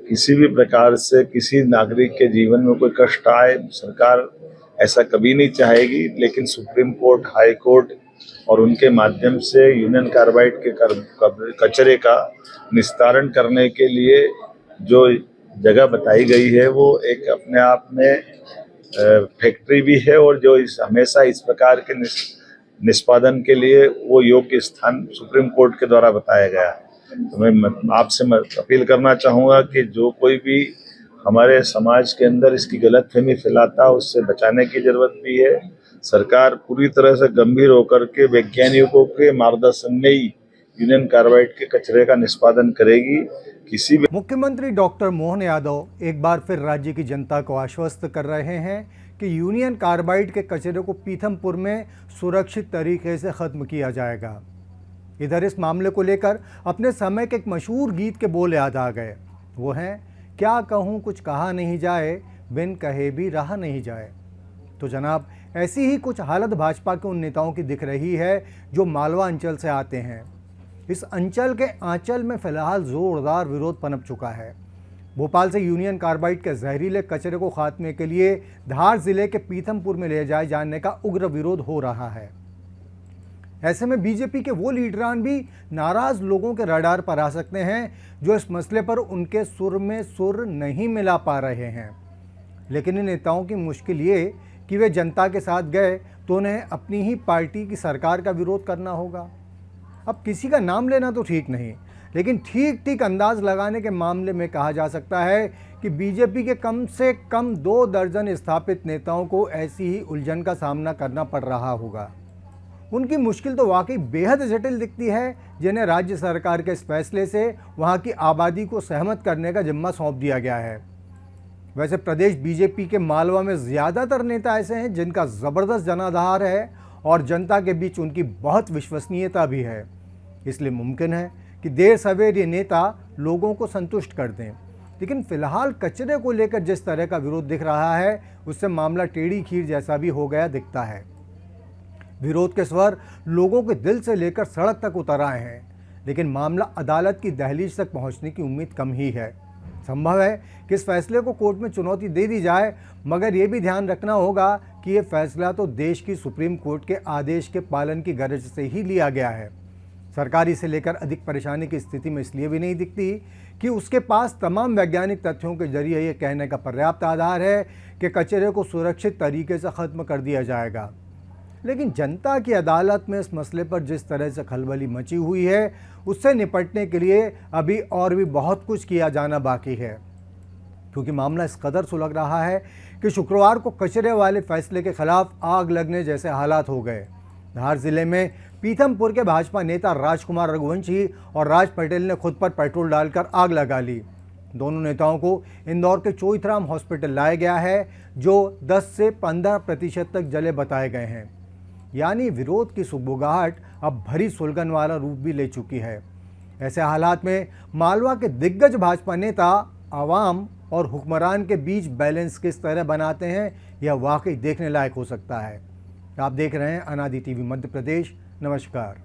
किसी भी प्रकार से किसी नागरिक के जीवन में कोई कष्ट आए, सरकार ऐसा कभी नहीं चाहेगी। लेकिन सुप्रीम कोर्ट, हाई कोर्ट और उनके माध्यम से यूनियन कार्बाइड के कचरे का निस्तारण करने के लिए जो जगह बताई गई है वो एक अपने आप में फैक्ट्री भी है, और जो हमेशा इस प्रकार के निष्पादन के लिए वो योग्य स्थान सुप्रीम कोर्ट के द्वारा बताया गया है। तो मैं आपसे अपील करना चाहूँगा कि जो कोई भी हमारे समाज के अंदर इसकी गलतफहमी फैलाता, उससे बचाने की जरूरत भी है। सरकार पूरी तरह से गंभीर होकर के वैज्ञानिकों के मार्गदर्शन में ही यूनियन कार्बाइड के कचरे का निष्पादन करेगी। किसी भी मुख्यमंत्री डॉक्टर मोहन यादव एक बार फिर राज्य की जनता को आश्वस्त कर रहे हैं कि यूनियन कार्बाइड के कचरे को पीथमपुर में सुरक्षित तरीके से खत्म किया जाएगा। इधर इस मामले को लेकर अपने समय के एक मशहूर गीत के बोल याद आ गए। वो हैं, क्या कहूँ कुछ कहा नहीं जाए, बिन कहे भी रहा नहीं जाए। तो जनाब, ऐसी ही कुछ हालत भाजपा के उन नेताओं की दिख रही है जो मालवा अंचल से आते हैं। इस अंचल के आंचल में फिलहाल जोरदार विरोध पनप चुका है। भोपाल से यूनियन कार्बाइड के जहरीले कचरे को खात्मे के लिए धार जिले के पीथमपुर में ले जाए जाने का उग्र विरोध हो रहा है। ऐसे में बीजेपी के वो लीडरान भी नाराज लोगों के रडार पर आ सकते हैं जो इस मसले पर उनके सुर में सुर नहीं मिला पा रहे हैं। लेकिन इन नेताओं की मुश्किल ये कि वे जनता के साथ गए तो उन्हें अपनी ही पार्टी की सरकार का विरोध करना होगा। अब किसी का नाम लेना तो ठीक नहीं, लेकिन ठीक ठीक अंदाज लगाने के मामले में कहा जा सकता है कि बीजेपी के कम से कम 2 दर्जन स्थापित नेताओं को ऐसी ही उलझन का सामना करना पड़ रहा होगा। उनकी मुश्किल तो वाकई बेहद जटिल दिखती है, जिन्हें राज्य सरकार के इस फैसले से वहां की आबादी को सहमत करने का जिम्मा सौंप दिया गया है। वैसे प्रदेश बीजेपी के मालवा में ज़्यादातर नेता ऐसे हैं जिनका ज़बरदस्त जनाधार है और जनता के बीच उनकी बहुत विश्वसनीयता भी है। इसलिए मुमकिन है कि देर सवेर ये नेता लोगों को संतुष्ट कर दें। लेकिन फिलहाल कचरे को लेकर जिस तरह का विरोध दिख रहा है, उससे मामला टेढ़ी खीर जैसा भी हो गया दिखता है। विरोध के स्वर लोगों के दिल से लेकर सड़क तक उतर आए हैं, लेकिन मामला अदालत की दहलीज तक पहुंचने की उम्मीद कम ही है। संभव है कि इस फैसले को कोर्ट में चुनौती दे दी जाए, मगर यह भी ध्यान रखना होगा कि यह फैसला तो देश की सुप्रीम कोर्ट के आदेश के पालन की गर्ज से ही लिया गया है। सरकार इसे लेकर अधिक परेशानी की स्थिति में इसलिए भी नहीं दिखती कि उसके पास तमाम वैज्ञानिक तथ्यों के जरिए यह कहने का पर्याप्त आधार है कि कचरे को सुरक्षित तरीके से खत्म कर दिया जाएगा। लेकिन जनता की अदालत में इस मसले पर जिस तरह से खलबली मची हुई है, उससे निपटने के लिए अभी और भी बहुत कुछ किया जाना बाकी है, क्योंकि मामला इस कदर सुलग रहा है कि शुक्रवार को कचरे वाले फैसले के खिलाफ आग लगने जैसे हालात हो गए। धार जिले में पीथमपुर के भाजपा नेता राजकुमार रघुवंशी और राज पटेल ने खुद पर पेट्रोल डालकर आग लगा ली। दोनों नेताओं को इंदौर के चोइथराम हॉस्पिटल लाया गया है, जो 10 से 15% तक जले बताए गए हैं। यानी विरोध की सुगबुगाहट अब भरी सुलगन वाला रूप भी ले चुकी है। ऐसे हालात में मालवा के दिग्गज भाजपा नेता आवाम और हुक्मरान के बीच बैलेंस किस तरह बनाते हैं, यह वाकई देखने लायक हो सकता है। आप देख रहे हैं अनादि टीवी मध्य प्रदेश। नमस्कार।